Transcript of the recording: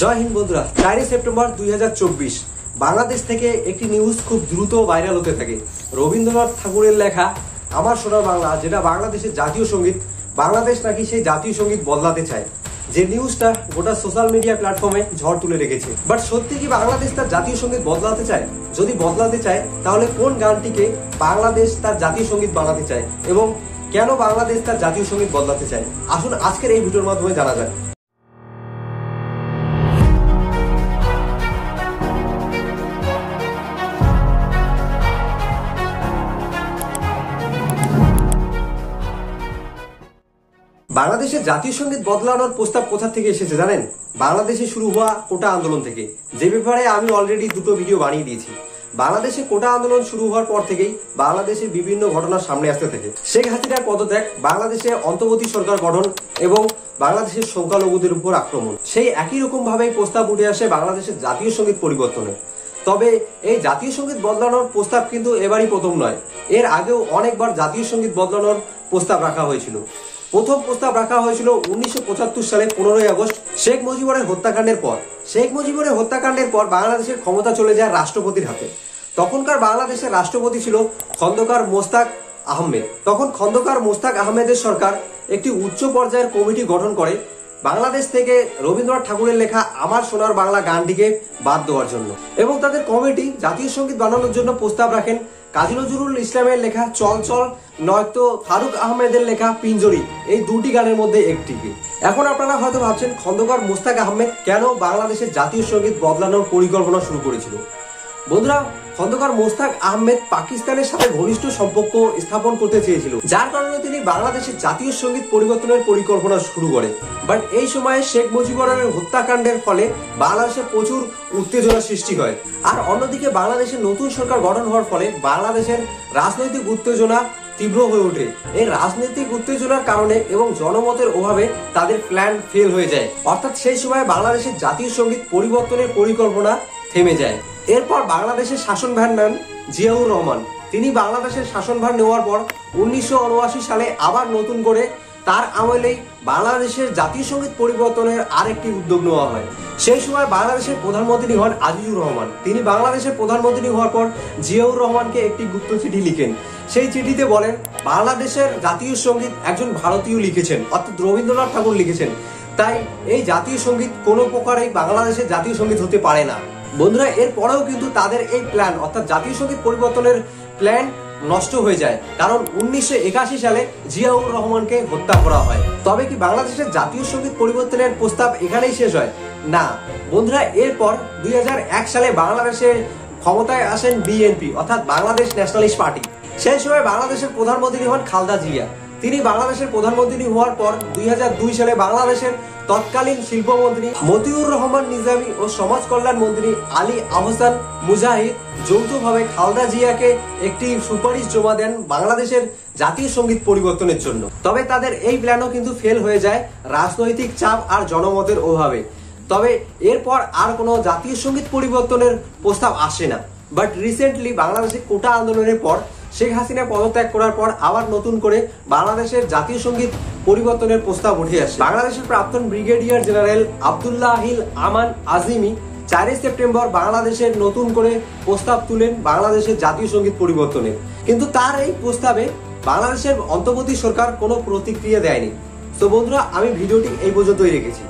জয় হিন্দ বন্ধুরা। 4 সেপ্টেম্বর 2024 বাংলাদেশ থেকে একটি নিউজ খুব দ্রুত ভাইরাল হতে থাকে। রবীন্দ্রনাথ ঠাকুরের লেখা আমার সোনার বাংলা, যেটা বাংলাদেশের জাতীয় সঙ্গীত, বাংলাদেশ নাকি সেই জাতীয় সঙ্গীত বদলাতে চায়। যে নিউজটা গোটা সোশ্যাল মিডিয়া প্ল্যাটফর্মে ঝড় তুলে রেখেছে। বাট সত্যি কি বাংলাদেশ তার জাতীয় সঙ্গীত বদলাতে চায়? যদি বদলাতে চায় তাহলে কোন গানটিকে বাংলাদেশ তার জাতীয় সঙ্গীত বানাতে চায় এবং কেন বাংলাদেশ তার জাতীয় সঙ্গীত বদলাতে চায়? আসুন আজকের এই ভিডিওর মাধ্যমে জানা যায়। বাংলাদেশের জাতীয় সঙ্গীত বদলানোর প্রস্তাব কোথা থেকে এসেছে জানেন? বাংলাদেশে শুরু হওয়া কোটা আন্দোলন থেকে, যে ব্যাপারে আমি অলরেডি দুটো ভিডিও বানিয়ে দিয়েছি। বাংলাদেশে কোটা আন্দোলন শুরু হওয়ার পর থেকেই বাংলাদেশের বিভিন্ন ঘটনা সামনে আসতে থাকে। শেখ হাসিনার পদত্যাগ, বাংলাদেশে অন্তর্বর্তী সরকার গঠন এবং বাংলাদেশের সংখ্যালঘুদের উপর আক্রমণ, সেই একই রকম ভাবেই প্রস্তাব উঠে আসে বাংলাদেশের জাতীয় সঙ্গীত পরিবর্তনের। তবে এই জাতীয় সঙ্গীত বদলানোর প্রস্তাব কিন্তু এবারই প্রথম নয়। এর আগেও অনেকবার জাতীয় সঙ্গীত বদলানোর প্রস্তাব রাখা হয়েছিল। প্রথম প্রস্তাব রাখা হয়েছিল 1975 সালে 15ই আগস্ট শেখ মুজিবুরের হত্যাকাণ্ডের পর। শেখ মুজিবুরের হত্যাকাণ্ডের পর বাংলাদেশের ক্ষমতা চলে যায় রাষ্ট্রপতির হাতে। তখনকার বাংলাদেশের রাষ্ট্রপতি ছিল খন্দকার মোস্তাক আহমেদ। তখন খন্দকার মোস্তাক আহমেদের সরকার একটি উচ্চ পর্যায়ের কমিটি গঠন করে বাংলাদেশ থেকে রবীন্দ্রনাথ ঠাকুরের লেখা আমার সোনার বাংলা গানটিকে বাদ দেওয়ার জন্য। এবং তাদের কমিটি জাতীয় সঙ্গীত বানানোর জন্য প্রস্তাব রাখেন কাজী নজরুল ইসলামের লেখা চল চল, নয়তো ফারুক আহমেদের লেখা পিঞ্জরি, এই দুটি গানের মধ্যে একটিকে। এখন আপনারা হয়তো ভাবছেন খন্দকার মোস্তাক আহমেদ কেন বাংলাদেশের জাতীয় সঙ্গীত বদলানোর পরিকল্পনা শুরু করেছিল। বন্ধুরা, খন্দকার মোস্তাক আহমেদ পাকিস্তানের সাথে ঘনিষ্ঠ সম্পর্ক স্থাপন করতে চেয়েছিল, যার কারণে তিনি বাংলাদেশের জাতীয় সঙ্গীত পরিবর্তনের পরিকল্পনা শুরু করে। বাট এই সময়ে শেখ মুজিবুরের হত্যাকাণ্ডের ফলে বাংলাদেশে প্রচুর উত্তেজনা সৃষ্টি হয়। আর অন্যদিকে বাংলাদেশের নতুন সরকার গঠন হওয়ার ফলে বাংলাদেশের রাজনৈতিক উত্তেজনা তীব্র হয়ে ওঠে। এই রাজনৈতিক উত্তেজনার কারণে এবং জনমতের অভাবে তাদের প্ল্যান ফেল হয়ে যায়। অর্থাৎ সেই সময় বাংলাদেশের জাতীয় সঙ্গীত পরিবর্তনের পরিকল্পনা থেমে যায়। এরপর বাংলাদেশের শাসনভার নেন জিয়াউর রহমান। তিনি বাংলাদেশের শাসনভার নেওয়ার পর 1979 সালে আবার নতুন করে তার আমলেই বাংলাদেশের জাতীয় সঙ্গীত পরিবর্তনের আরেকটি উদ্যোগ নেওয়া হয়। সেই সময় বাংলাদেশের প্রধানমন্ত্রী হন আজিজুর রহমান। তিনি বাংলাদেশের প্রধানমন্ত্রী হওয়ার পর জিয়াউর রহমানকে একটি গুপ্ত চিঠি লিখেন। সেই চিঠিতে বলেন বাংলাদেশের জাতীয় সঙ্গীত একজন ভারতীয় লিখেছেন, অর্থাৎ রবীন্দ্রনাথ ঠাকুর লিখেছেন, তাই এই জাতীয় সঙ্গীত কোনো প্রকারেই বাংলাদেশের জাতীয় সঙ্গীত হতে পারে না। বন্ধুরা, এর পরেও কিন্তু তাদের এই প্ল্যান, অর্থাৎ জাতীয় সঙ্গীত পরিবর্তনের প্ল্যান নষ্ট হয়ে যায়, কারণ 1981 সালে জিয়াউর রহমানকে হত্যা করা হয়। তবে কি বাংলাদেশের জাতীয় সঙ্গীত পরিবর্তনের প্রস্তাব এখানেই শেষ হয়? না বন্ধুরা, এরপর 2001 সালে বাংলাদেশে ক্ষমতায় আসেন বিএনপি, অর্থাৎ বাংলাদেশ ন্যাশনালিস্ট পার্টি। সেই সময় বাংলাদেশের প্রধানমন্ত্রী হন খালেদা জিয়া। তিনি বাংলাদেশের প্রধানমন্ত্রী হওয়ার পর 2002 সালে বাংলাদেশের তৎকালীন শিল্পমন্ত্রী মতিউর রহমান নিজামী ও সমাজ কল্যাণ মন্ত্রী আলী আহসান মুজাহিদ যৌথভাবে খালেদা জিয়াকে একটি সুপারিশ জমা দেন বাংলাদেশের জাতীয় সঙ্গীত পরিবর্তনের জন্য। তবে তাদের এই প্ল্যানও কিন্তু ফেল হয়ে যায় রাজনৈতিক চাপ আর জনমতের অভাবে। তবে এরপর আর কোনো জাতীয় সঙ্গীত পরিবর্তনের প্রস্তাব আসে না। বাট রিসেন্টলি বাংলাদেশের কোটা আন্দোলনের পর শেখ হাসিনা পদত্যাগ করার পর আবার নতুন করে বাংলাদেশের জাতীয় সঙ্গীত পরিবর্তনের প্রস্তাব উঠে আসে। বাংলাদেশের প্রাক্তন ব্রিগেডিয়ার জেনারেল আব্দুল্লাহিল আমান আজিমি 4 সেপ্টেম্বর বাংলাদেশের নতুন করে প্রস্তাব তুলেন বাংলাদেশের জাতীয় সঙ্গীত পরিবর্তনের। কিন্তু তার এই প্রস্তাবে বাংলাদেশের অন্তর্বর্তী সরকার কোনো প্রতিক্রিয়া দেয়নি। তো বন্ধুরা, আমি ভিডিওটি এই পর্যন্তই রেখেছি।